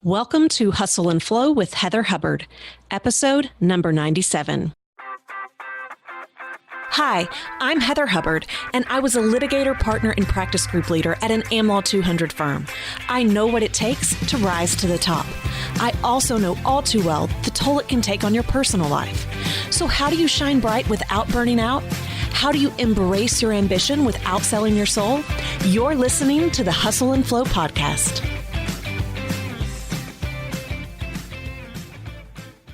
Welcome to Hustle and Flow with Heather Hubbard, episode number 97. Hi, I'm Heather Hubbard, and I was a litigator, partner, and practice group leader at an AmLaw 200 firm. I know what it takes to rise to the top. I also know all too well the toll it can take on your personal life. So how do you shine bright without burning out? How do you embrace your ambition without selling your soul? You're listening to the Hustle and Flow podcast.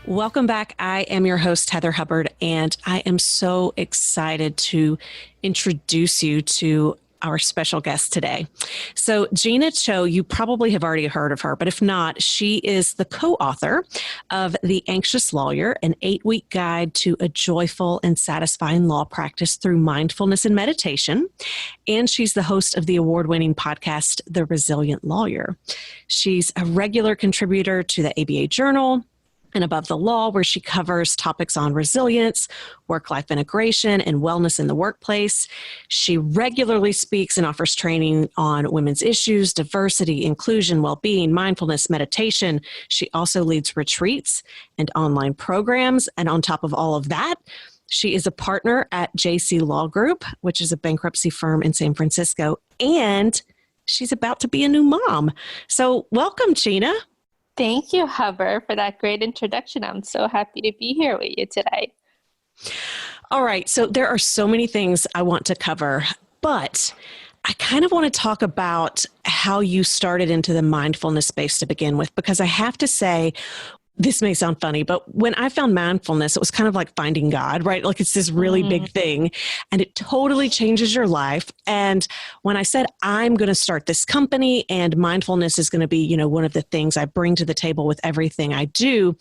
Welcome back. I am your host, Heather Hubbard, and I am so excited to introduce you to our special guest today. So Jeena Cho, you probably have already heard of her, but if not, she is the co-author of The Anxious Lawyer, an 8-week guide to a joyful and satisfying law practice through mindfulness and meditation. And she's the host of the award-winning podcast, The Resilient Lawyer. She's a regular contributor to the ABA Journal and Above the Law, where she covers topics on resilience, work-life integration, and wellness in the workplace. She regularly speaks and offers training on women's issues, diversity, inclusion, well-being, mindfulness, meditation. She also leads retreats and online programs. And on top of all of that, she is a partner at JC Law Group, which is a bankruptcy firm in San Francisco. And she's about to be a new mom. So welcome, Jeena. Thank you, Hubbard, for that great introduction. I'm so happy to be here with you today. All right. So there are so many things I want to cover, but I kind of want to talk about how you started into the mindfulness space to begin with, because I have to say, this may sound funny, but when I found mindfulness, it was kind of like finding God, right? Like it's this really big thing and it totally changes your life. And when I said, I'm going to start this company and mindfulness is going to be, one of the things I bring to the table with everything I do,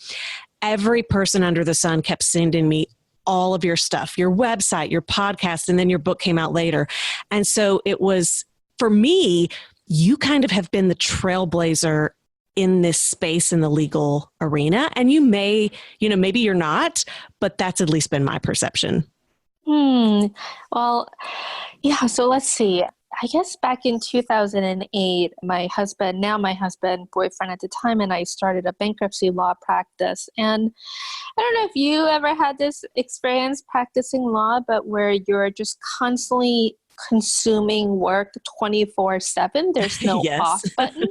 every person under the sun kept sending me all of your stuff, your website, your podcast, and then your book came out later. And so it was, for me, you kind of have been the trailblazer in this space in the legal arena. And you may, maybe you're not, but that's at least been my perception. Well, yeah. So let's see. I guess back in 2008, my husband, boyfriend at the time, and I started a bankruptcy law practice. And I don't know if you ever had this experience practicing law, but where you're just constantly consuming work 24/7. There's no Yes. off button.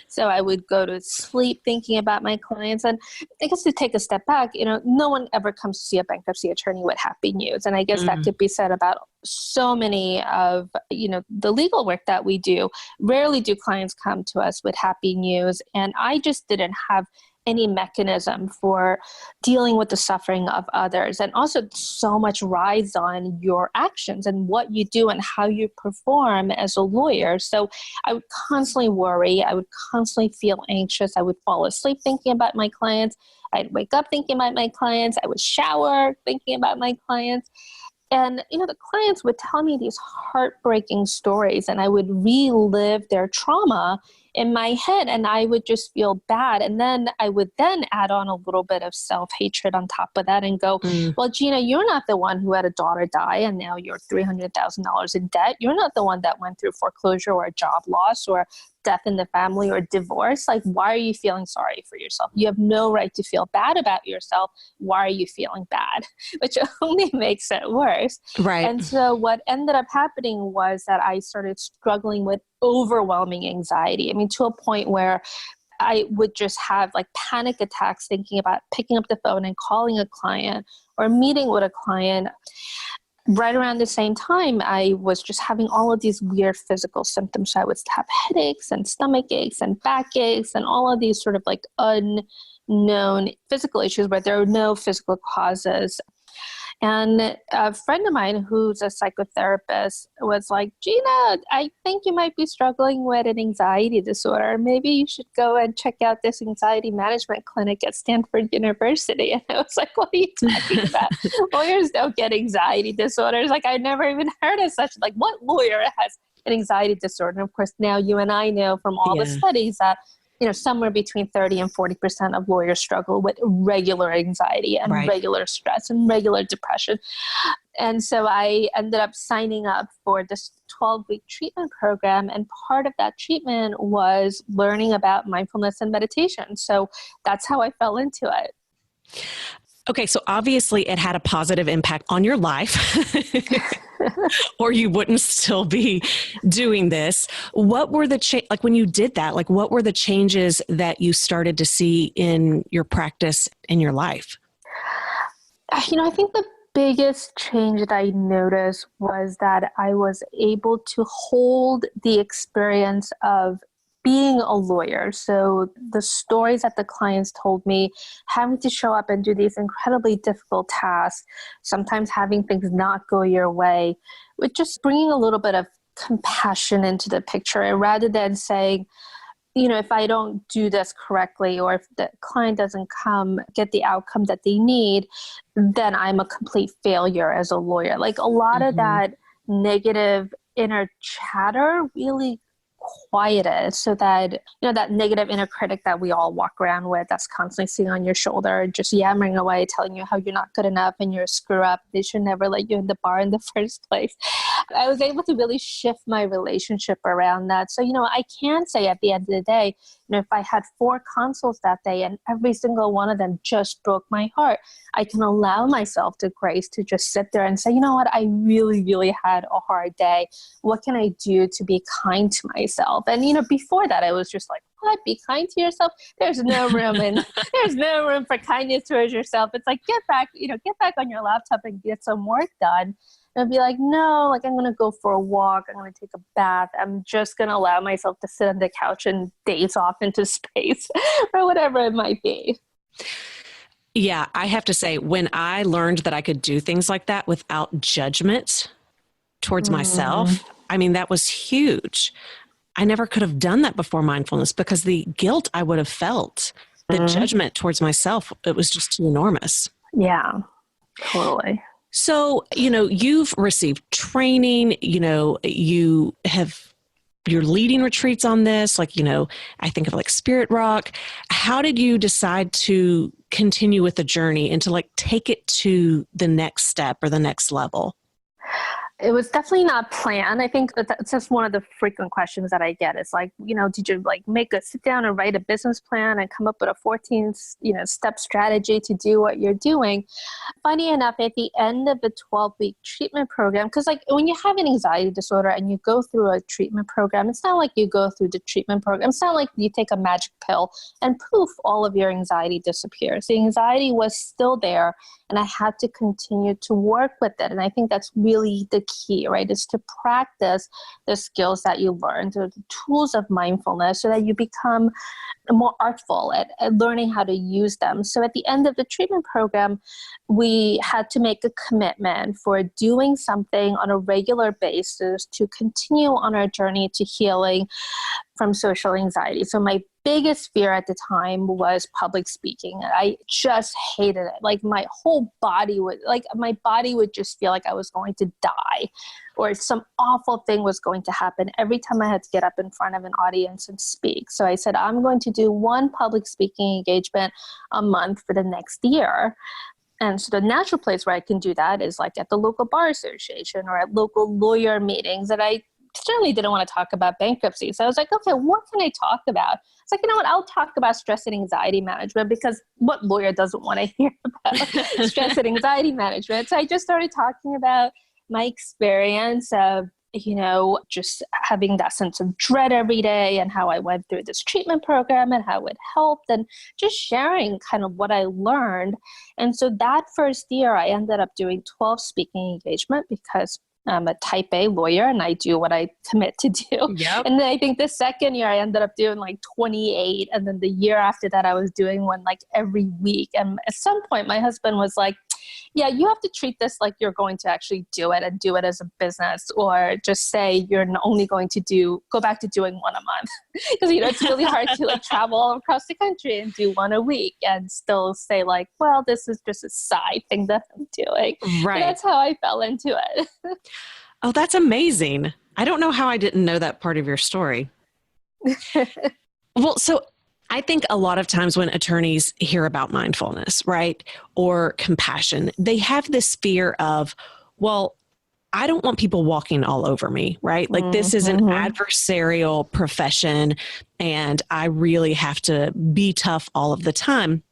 So I would go to sleep thinking about my clients. And I guess to take a step back, no one ever comes to see a bankruptcy attorney with happy news. And I guess that could be said about so many of, the legal work that we do. Rarely do clients come to us with happy news. And I just didn't have any mechanism for dealing with the suffering of others. And also so much rides on your actions and what you do and how you perform as a lawyer. So I would constantly worry. I would constantly feel anxious. I would fall asleep thinking about my clients. I'd wake up thinking about my clients. I would shower thinking about my clients. And, the clients would tell me these heartbreaking stories and I would relive their trauma in my head and I would just feel bad. And then I would then add on a little bit of self-hatred on top of that and go, well, Jeena, you're not the one who had a daughter die and now you're $300,000 in debt. You're not the one that went through foreclosure or a job loss or death in the family or divorce. Like, why are you feeling sorry for yourself? You have no right to feel bad about yourself. Why are you feeling bad? Which only makes it worse. Right. And so what ended up happening was that I started struggling with overwhelming anxiety. I mean, to a point where I would just have like panic attacks thinking about picking up the phone and calling a client or meeting with a client. Right around the same time, I was just having all of these weird physical symptoms. So I would have headaches and stomach aches and back aches and all of these sort of like unknown physical issues, but there are no physical causes. And a friend of mine who's a psychotherapist was like, Jeena, I think you might be struggling with an anxiety disorder. Maybe you should go and check out this anxiety management clinic at Stanford University. And I was like, what are you talking about? Lawyers don't get anxiety disorders. Like, I never even heard of such. Like, what lawyer has an anxiety disorder? And of course, now you and I know from all the studies that somewhere between 30 and 40% of lawyers struggle with regular anxiety and regular stress and regular depression. And so I ended up signing up for this 12-week treatment program. And part of that treatment was learning about mindfulness and meditation. So that's how I fell into it. Okay, so obviously it had a positive impact on your life, or you wouldn't still be doing this. What were the like when you did that? Like, what were the changes that you started to see in your practice in your life? I think the biggest change that I noticed was that I was able to hold the experience of being a lawyer. So the stories that the clients told me, having to show up and do these incredibly difficult tasks, sometimes having things not go your way, with just bringing a little bit of compassion into the picture. And rather than saying, if I don't do this correctly, or if the client doesn't get the outcome that they need, then I'm a complete failure as a lawyer. Like a lot of that negative inner chatter really quieted, so that that negative inner critic that we all walk around with, that's constantly sitting on your shoulder, just yammering away, telling you how you're not good enough and you're a screw up, they should never let you in the bar in the first place. I was able to really shift my relationship around that. So I can say at the end of the day, if I had 4 consults that day and every single one of them just broke my heart, I can allow myself the grace to just sit there and say, you know what, I really, really had a hard day. What can I do to be kind to myself? And, before that, I was just like, what? Be kind to yourself? There's no room there's no room for kindness towards yourself. It's like, get back on your laptop and get some work done. And be like, no, like I'm going to go for a walk. I'm going to take a bath. I'm just going to allow myself to sit on the couch and daze off into space or whatever it might be. Yeah, I have to say, when I learned that I could do things like that without judgment towards myself, I mean, that was huge. I never could have done that before mindfulness because the guilt I would have felt, the judgment towards myself, it was just too enormous. Yeah, totally. So, you've received training, you're leading retreats on this, like, I think of like Spirit Rock. How did you decide to continue with the journey and to like take it to the next step or the next level? It was definitely not planned. I think that's just one of the frequent questions that I get. It's like, did you like sit down and write a business plan and come up with a 14, step strategy to do what you're doing? Funny enough, at the end of the 12-week treatment program, because like when you have an anxiety disorder and you go through a treatment program, it's not like you go through the treatment program. It's not like you take a magic pill and poof, all of your anxiety disappears. The anxiety was still there, and I had to continue to work with it. And I think that's really the key, right? Is to practice the skills that you learn, the tools of mindfulness, so that you become more artful at learning how to use them. So at the end of the treatment program, we had to make a commitment for doing something on a regular basis to continue on our journey to healing from social anxiety. So my biggest fear at the time was public speaking. I just hated it. Like my body would just feel like I was going to die, or some awful thing was going to happen every time I had to get up in front of an audience and speak. So I said, I'm going to do 1 public speaking engagement a month for the next year. And so the natural place where I can do that is like at the local bar association or at local lawyer meetings. And I certainly didn't want to talk about bankruptcy. So I was like, okay, what can I talk about? It's like, I'll talk about stress and anxiety management, because what lawyer doesn't want to hear about stress and anxiety management? So I just started talking about my experience of, just having that sense of dread every day, and how I went through this treatment program and how it helped, and just sharing kind of what I learned. And so that first year I ended up doing 12 speaking engagements, because I'm a type A lawyer and I do what I commit to do. Yep. And then I think the second year I ended up doing like 28. And then the year after that, I was doing one like every week. And at some point my husband was like, yeah, you have to treat this like you're going to actually do it and do it as a business, or just say you're only going to go back to doing 1 a month. Because, it's really hard to like travel all across the country and do 1 a week and still say like, well, this is just a side thing that I'm doing. Right. And that's how I fell into it. Oh, that's amazing. I don't know how I didn't know that part of your story. Well, so I think a lot of times when attorneys hear about mindfulness, right, or compassion, they have this fear of, well, I don't want people walking all over me, right? Like this is an adversarial profession and I really have to be tough all of the time.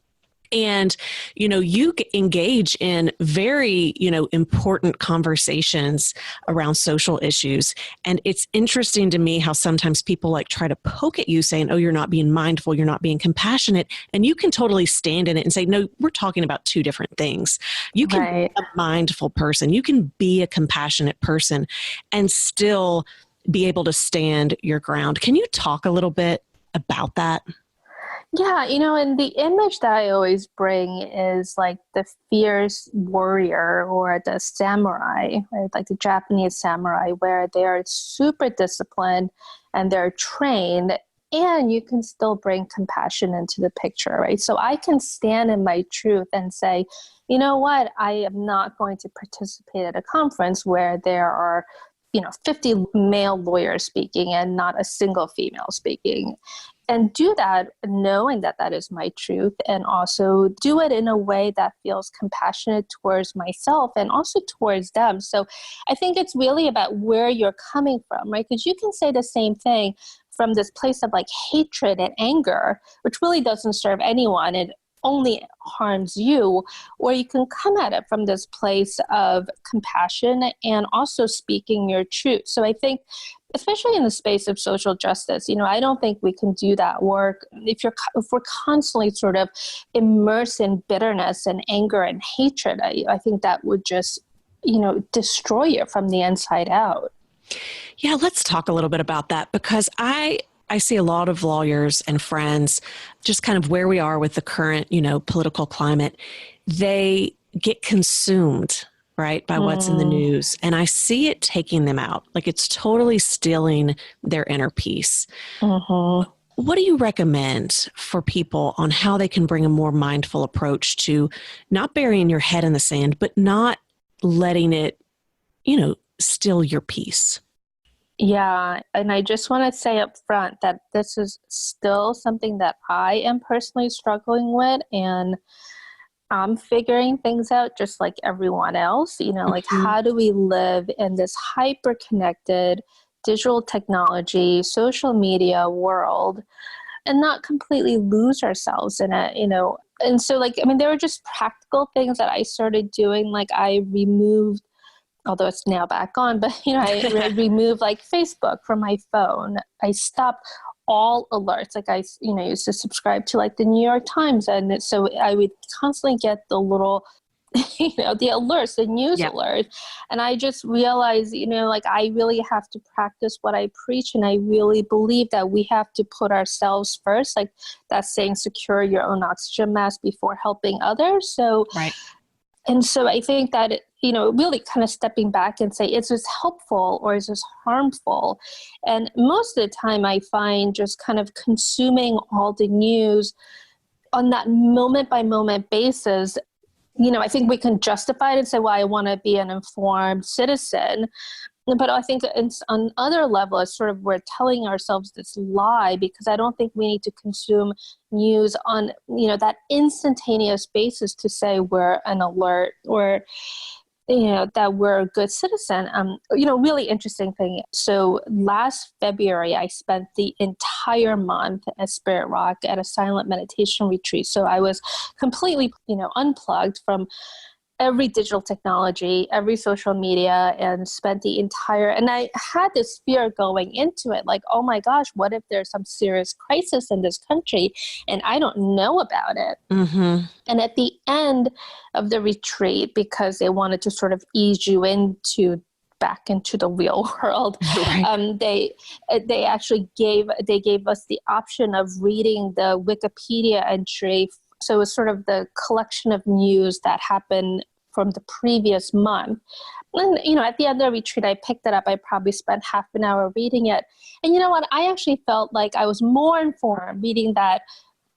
And, you engage in very, important conversations around social issues. And it's interesting to me how sometimes people like try to poke at you saying, oh, you're not being mindful, you're not being compassionate. And you can totally stand in it and say, no, we're talking about two different things. You can be a mindful person, you can be a compassionate person and still be able to stand your ground. Can you talk a little bit about that? Yeah, and the image that I always bring is like the fierce warrior or the samurai, right? Like the Japanese samurai, where they're super disciplined and they're trained, and you can still bring compassion into the picture, right? So I can stand in my truth and say, you know what, I am not going to participate at a conference where there are 50 male lawyers speaking and not a single female speaking. And do that knowing that that is my truth, and also do it in a way that feels compassionate towards myself and also towards them. So I think it's really about where you're coming from, right? Because you can say the same thing from this place of like hatred and anger, which really doesn't serve anyone. It only harms you, or you can come at it from this place of compassion and also speaking your truth. So I think, especially in the space of social justice, I don't think we can do that work if we're constantly sort of immersed in bitterness and anger and hatred. I think that would just, destroy you from the inside out. Yeah, let's talk a little bit about that, because I see a lot of lawyers and friends, just kind of where we are with the current, political climate. They get consumed, right, by what's in the news. And I see it taking them out. Like it's totally stealing their inner peace. What do you recommend for people on how they can bring a more mindful approach to not burying your head in the sand, but not letting it, steal your peace? Yeah, and I just want to say up front that this is still something that I am personally struggling with, and I'm figuring things out just like everyone else. Like how do we live in this hyper connected digital technology, social media world and not completely lose ourselves in it. And so there were just practical things that I started doing. Like I removed, although it's now back on, but I removed like Facebook from my phone. I stopped all alerts. Like I used to subscribe to like the New York Times, and so I would constantly get the little the alerts, the news alert. And I just realized, like I really have to practice what I preach, and I really believe that we have to put ourselves first. Like that's saying secure your own oxygen mask before helping others. So right. And so I think that, really kind of stepping back and say, is this helpful or is this harmful? And most of the time I find just kind of consuming all the news on that moment by moment basis, I think we can justify it and say, well, I want to be an informed citizen. But I think it's on other level, it's sort of we're telling ourselves this lie, because I don't think we need to consume news on, that instantaneous basis to say we're an alert or, that we're a good citizen. Really interesting thing. So last February, I spent the entire month at Spirit Rock at a silent meditation retreat. So I was completely, unplugged from every digital technology, every social media, and spent the entire, and I had this fear going into it, like, oh my gosh, what if there's some serious crisis in this country and I don't know about it? And at the end of the retreat, because they wanted to sort of ease you back into the real world, right. They actually gave us the option of reading the Wikipedia entry. So it was sort of the collection of news that happened from the previous month. And, at the end of the retreat, I picked it up. I probably spent half an hour reading it. And you know what? I actually felt like I was more informed reading that,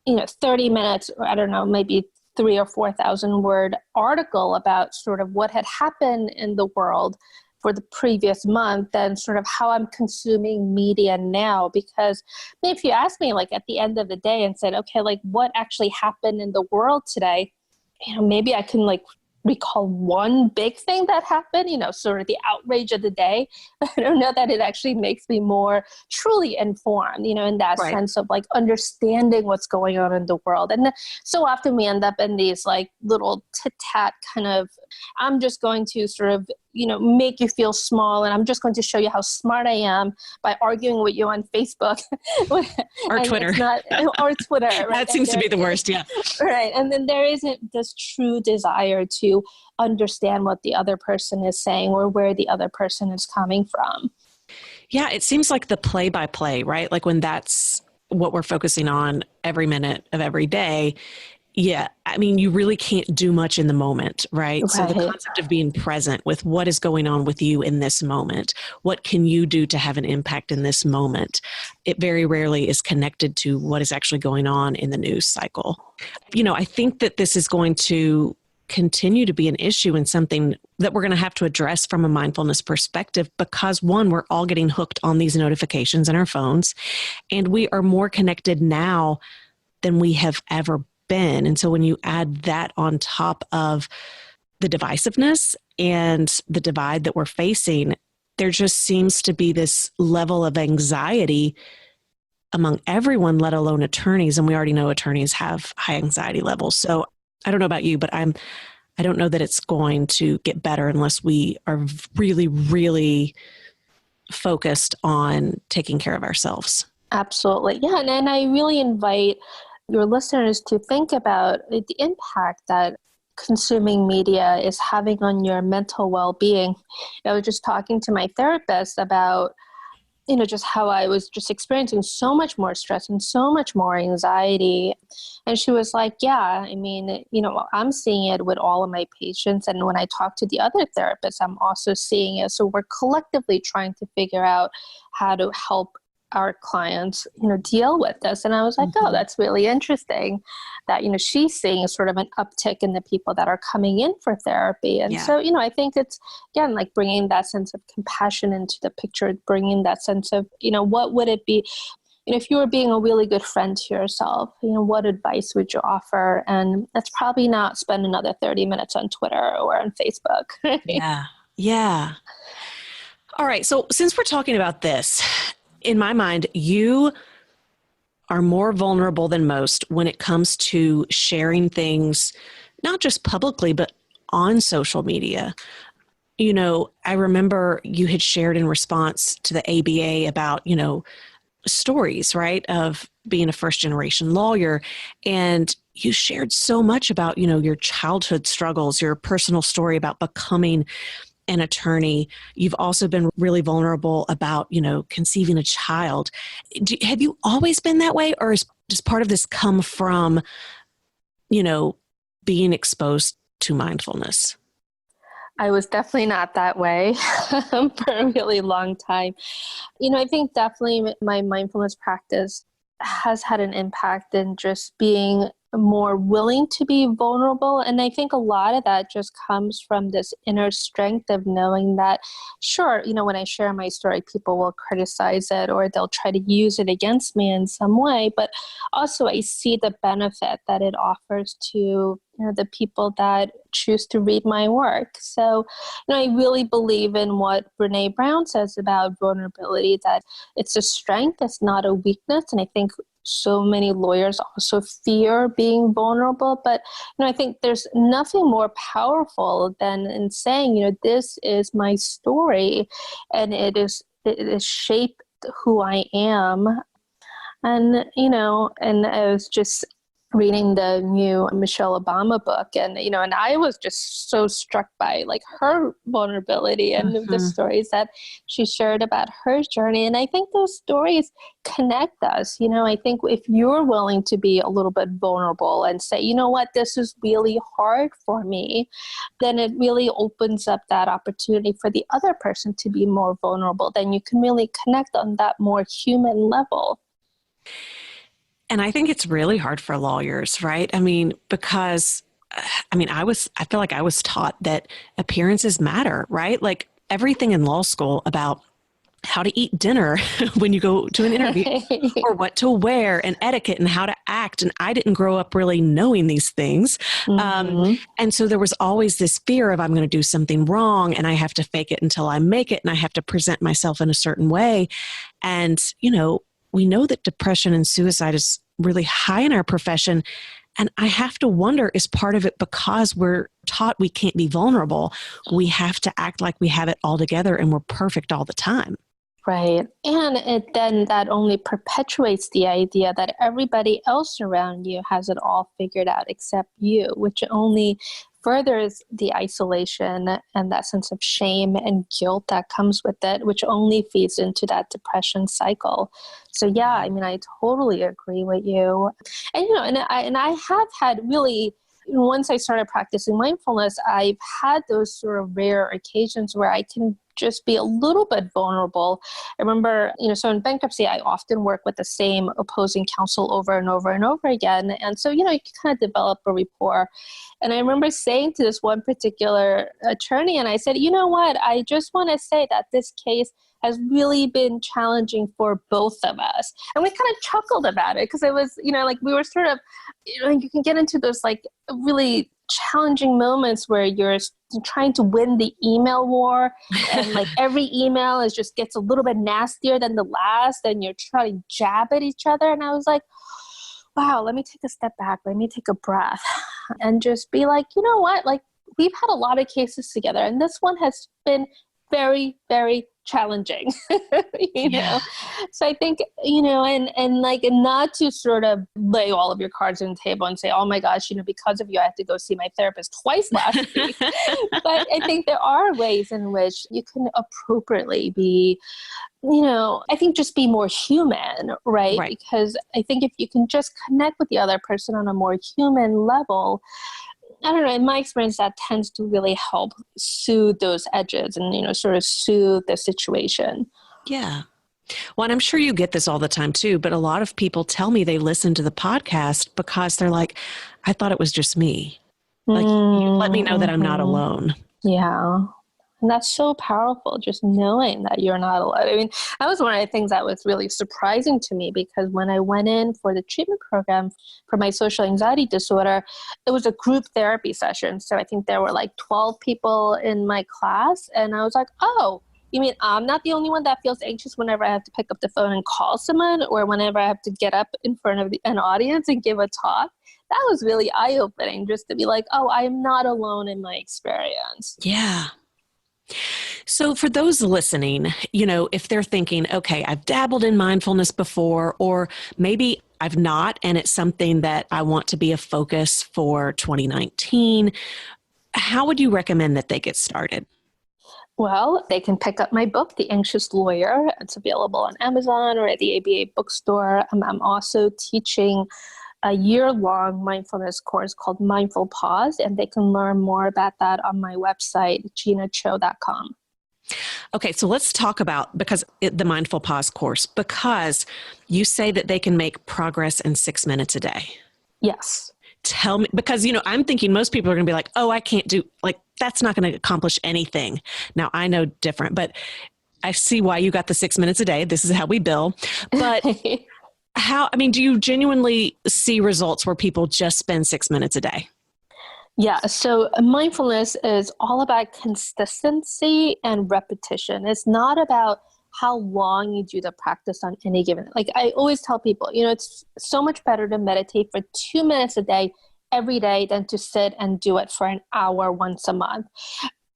30 minutes, or I don't know, maybe 3,000 or 4,000 word article about sort of what had happened in the world for the previous month than sort of how I'm consuming media now. Because if you ask me, like at the end of the day and said, okay, like what actually happened in the world today, maybe I can like recall one big thing that happened, sort of the outrage of the day. I don't know that it actually makes me more truly informed, in that Right. sense of like understanding what's going on in the world. And so often we end up in these like little tit-tat kind of, I'm just going to sort of, make you feel small, and I'm just going to show you how smart I am by arguing with you on Facebook. Or And Twitter. it's not, or Twitter, right? That seems to be the worst. Yeah. Right. And then there isn't this true desire to understand what the other person is saying or where the other person is coming from. Yeah. It seems like the play by play, right? Like when that's what we're focusing on every minute of every day. Yeah. I mean, you really can't do much in the moment, right? So the Right. concept of being present with what is going on with you in this moment, what can you do to have an impact in this moment? It very rarely is connected to what is actually going on in the news cycle. I think that this is going to continue to be an issue and something that we're going to have to address from a mindfulness perspective because one, we're all getting hooked on these notifications in our phones, and we are more connected now than we have ever been. And so when you add that on top of the divisiveness and the divide that we're facing, there just seems to be this level of anxiety among everyone, let alone attorneys. And we already know attorneys have high anxiety levels. So I don't know about you, but I don't know that it's going to get better unless we are really, really focused on taking care of ourselves. Absolutely. Yeah. And I really invite your listeners to think about the impact that consuming media is having on your mental well-being. I was just talking to my therapist about, just how I was just experiencing so much more stress and so much more anxiety. And she was like, yeah, I mean, I'm seeing it with all of my patients. And when I talk to the other therapists, I'm also seeing it. So we're collectively trying to figure out how to help our clients, deal with this. And I was like, oh, that's really interesting that, she's seeing sort of an uptick in the people that are coming in for therapy. And so, I think it's, again, like bringing that sense of compassion into the picture, bringing that sense of, what would it be, if you were being a really good friend to yourself, what advice would you offer? And that's probably not spend another 30 minutes on Twitter or on Facebook. Right? Yeah. Yeah. All right. So since we're talking about this, in my mind, you are more vulnerable than most when it comes to sharing things, not just publicly, but on social media. I remember you had shared in response to the ABA about, stories, right, of being a first generation lawyer. And you shared so much about, your childhood struggles, your personal story about becoming an attorney. You've also been really vulnerable about, conceiving a child. Have you always been that way, or does part of this come from, being exposed to mindfulness? I was definitely not that way for a really long time. I think definitely my mindfulness practice has had an impact in just being more willing to be vulnerable. And I think a lot of that just comes from this inner strength of knowing that, sure, when I share my story, people will criticize it or they'll try to use it against me in some way. But also I see the benefit that it offers to the people that choose to read my work. So, I really believe in what Brene Brown says about vulnerability, that it's a strength, it's not a weakness. And I think so many lawyers also fear being vulnerable. But, I think there's nothing more powerful than in saying, this is my story and it is shaped who I am. And, and I was just reading the new Michelle Obama book, and and I was just so struck by like her vulnerability and the stories that she shared about her journey. And I think those stories connect us. I think if you're willing to be a little bit vulnerable and say, what, this is really hard for me, then it really opens up that opportunity for the other person to be more vulnerable. Then you can really connect on that more human level. And I think it's really hard for lawyers, right? I mean, because I feel like I was taught that appearances matter, right? Like everything in law school about how to eat dinner when you go to an interview or what to wear and etiquette and how to act. And I didn't grow up really knowing these things. And so there was always this fear of I'm going to do something wrong and I have to fake it until I make it and I have to present myself in a certain way. And, we know that depression and suicide is really high in our profession. And I have to wonder, is part of it because we're taught we can't be vulnerable? We have to act like we have it all together and we're perfect all the time. Right. And then that only perpetuates the idea that everybody else around you has it all figured out except you, which only furthers the isolation and that sense of shame and guilt that comes with it, which only feeds into that depression cycle. So yeah, I mean, I totally agree with you. And I have had really, once I started practicing mindfulness, I've had those sort of rare occasions where I can just be a little bit vulnerable. I remember, so in bankruptcy, I often work with the same opposing counsel over and over and over again. And so, you can kind of develop a rapport. And I remember saying to this one particular attorney, and I said, you know what, I just want to say that this case has really been challenging for both of us. And we kind of chuckled about it because it was, like we were sort of, you can get into those like really challenging moments where you're trying to win the email war and like every email is just gets a little bit nastier than the last and you're trying to jab at each other. And I was like, wow, let me take a step back. Let me take a breath and just be like, you know what? Like we've had a lot of cases together and this one has been very, very challenging, know? So I think, and like not to sort of lay all of your cards on the table and say, oh my gosh, because of you, I have to go see my therapist twice last week. But I think there are ways in which you can appropriately be, I think just be more human, right? Because I think if you can just connect with the other person on a more human level, I don't know, in my experience, that tends to really help soothe those edges and, sort of soothe the situation. Yeah. Well, and I'm sure you get this all the time too, but a lot of people tell me they listen to the podcast because they're like, I thought it was just me. Like, you let me know that I'm not alone. Yeah. And that's so powerful, just knowing that you're not alone. I mean, that was one of the things that was really surprising to me because when I went in for the treatment program for my social anxiety disorder, it was a group therapy session. So I think there were like 12 people in my class. And I was like, oh, you mean I'm not the only one that feels anxious whenever I have to pick up the phone and call someone or whenever I have to get up in front of an audience and give a talk? That was really eye-opening just to be like, oh, I am not alone in my experience. Yeah. So for those listening, if they're thinking, okay, I've dabbled in mindfulness before, or maybe I've not, and it's something that I want to be a focus for 2019, how would you recommend that they get started? Well, they can pick up my book, The Anxious Lawyer. It's available on Amazon or at the ABA bookstore. I'm also teaching a year-long mindfulness course called Mindful Pause, and they can learn more about that on my website, jeenacho.com. Okay, so let's talk about the Mindful Pause course, because you say that they can make progress in 6 minutes a day. Yes. Tell me, because, I'm thinking most people are going to be like, oh, I can't do, like, that's not going to accomplish anything. Now, I know different, but I see why you got the 6 minutes a day. This is how we bill. But do you genuinely see results where people just spend 6 minutes a day? Yeah. So mindfulness is all about consistency and repetition. It's not about how long you do the practice on any given. Like I always tell people, it's so much better to meditate for 2 minutes a day every day than to sit and do it for an hour once a month.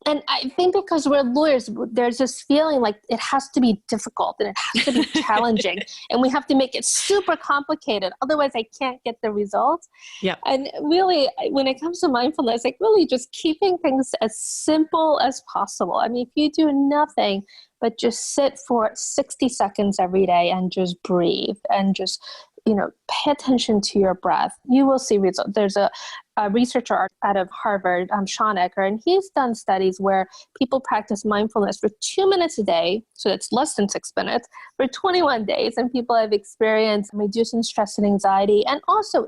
And I think because we're lawyers, there's this feeling like it has to be difficult and it has to be challenging and we have to make it super complicated. Otherwise, I can't get the results. Yeah. And really, when it comes to mindfulness, like really just keeping things as simple as possible. I mean, if you do nothing but just sit for 60 seconds every day and just breathe and just pay attention to your breath, you will see results. There's a researcher out of Harvard, Sean Ecker, and he's done studies where people practice mindfulness for 2 minutes a day, so that's less than 6 minutes, for 21 days, and people have experienced reducing stress and anxiety and also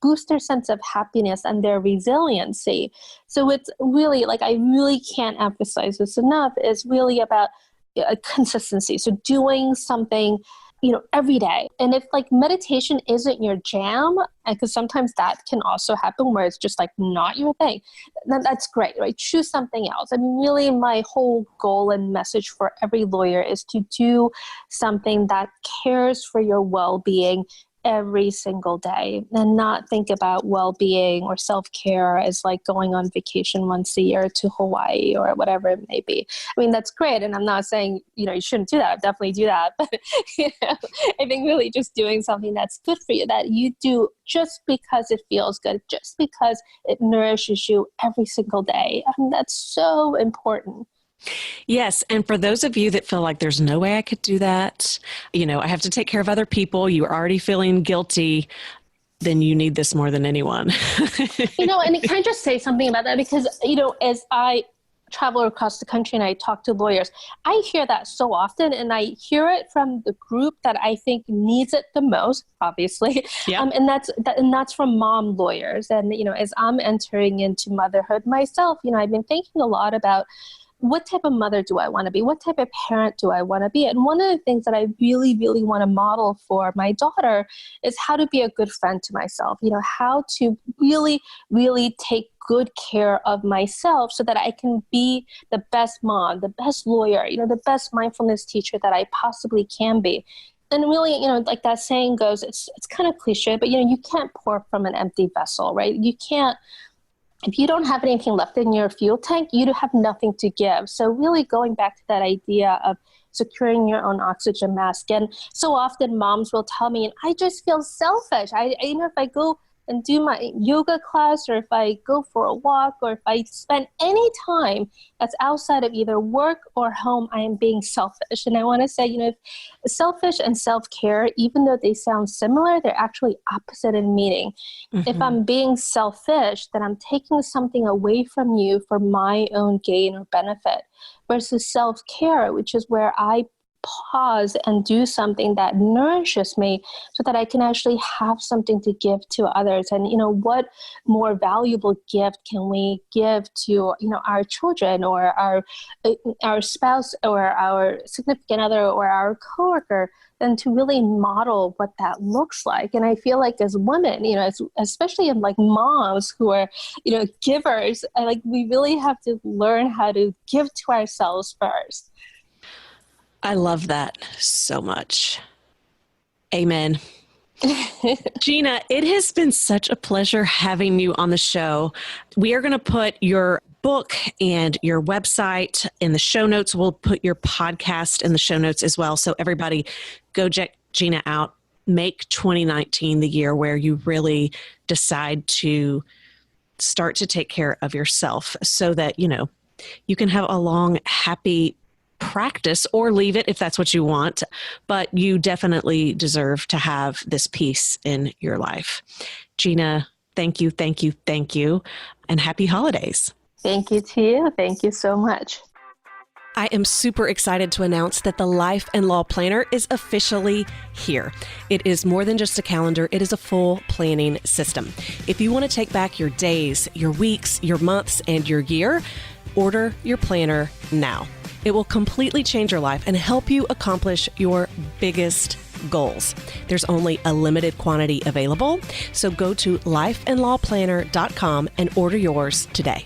boost their sense of happiness and their resiliency. So it's really, like, I really can't emphasize this enough, it's really about a consistency. So doing something, every day. And if like meditation isn't your jam, and because sometimes that can also happen where it's just like not your thing, then that's great, right? Choose something else. I mean, really my whole goal and message for every lawyer is to do something that cares for your well-being every single day, and not think about well-being or self-care as like going on vacation once a year to Hawaii or whatever it may be. I mean, that's great. And I'm not saying, you shouldn't do that. I definitely do that. But I think really just doing something that's good for you, that you do just because it feels good, just because it nourishes you every single day. I mean, that's so important. Yes. And for those of you that feel like there's no way I could do that, I have to take care of other people, you're already feeling guilty, then you need this more than anyone. And can I just say something about that? Because, as I travel across the country and I talk to lawyers, I hear that so often, and I hear it from the group that I think needs it the most, obviously. Yep. And that's from mom lawyers. And, as I'm entering into motherhood myself, I've been thinking a lot about what type of mother do I want to be? What type of parent do I want to be? And one of the things that I really, really want to model for my daughter is how to be a good friend to myself, how to really, really take good care of myself so that I can be the best mom, the best lawyer, the best mindfulness teacher that I possibly can be. And really, like that saying goes, it's kind of cliche, but, you can't pour from an empty vessel, right? You can't. If you don't have anything left in your fuel tank, you have nothing to give. So really going back to that idea of securing your own oxygen mask. And so often moms will tell me, I just feel selfish. If I go and do my yoga class, or if I go for a walk, or if I spend any time that's outside of either work or home, I am being selfish. And I want to say, if selfish and self-care, even though they sound similar, they're actually opposite in meaning. Mm-hmm. If I'm being selfish, then I'm taking something away from you for my own gain or benefit, versus self-care, which is where I pause and do something that nourishes me so that I can actually have something to give to others. And, what more valuable gift can we give to, our children or our spouse or our significant other or our coworker than to really model what that looks like. And I feel like as women, especially in like moms who are, givers, we really have to learn how to give to ourselves first. I love that so much. Amen. Jeena, it has been such a pleasure having you on the show. We are going to put your book and your website in the show notes. We'll put your podcast in the show notes as well. So everybody go check Jeena out. Make 2019 the year where you really decide to start to take care of yourself so that, you can have a long, happy practice, or leave it if that's what you want, but you definitely deserve to have this peace in your life. Jeena, thank you, and happy holidays. Thank you to you. Thank you so much. I am super excited to announce that the Life and Law Planner is officially here. It is more than just a calendar. It is a full planning system. If you want to take back your days, your weeks, your months, and your year, order your planner now. It will completely change your life and help you accomplish your biggest goals. There's only a limited quantity available, so go to lifeandlawplanner.com and order yours today.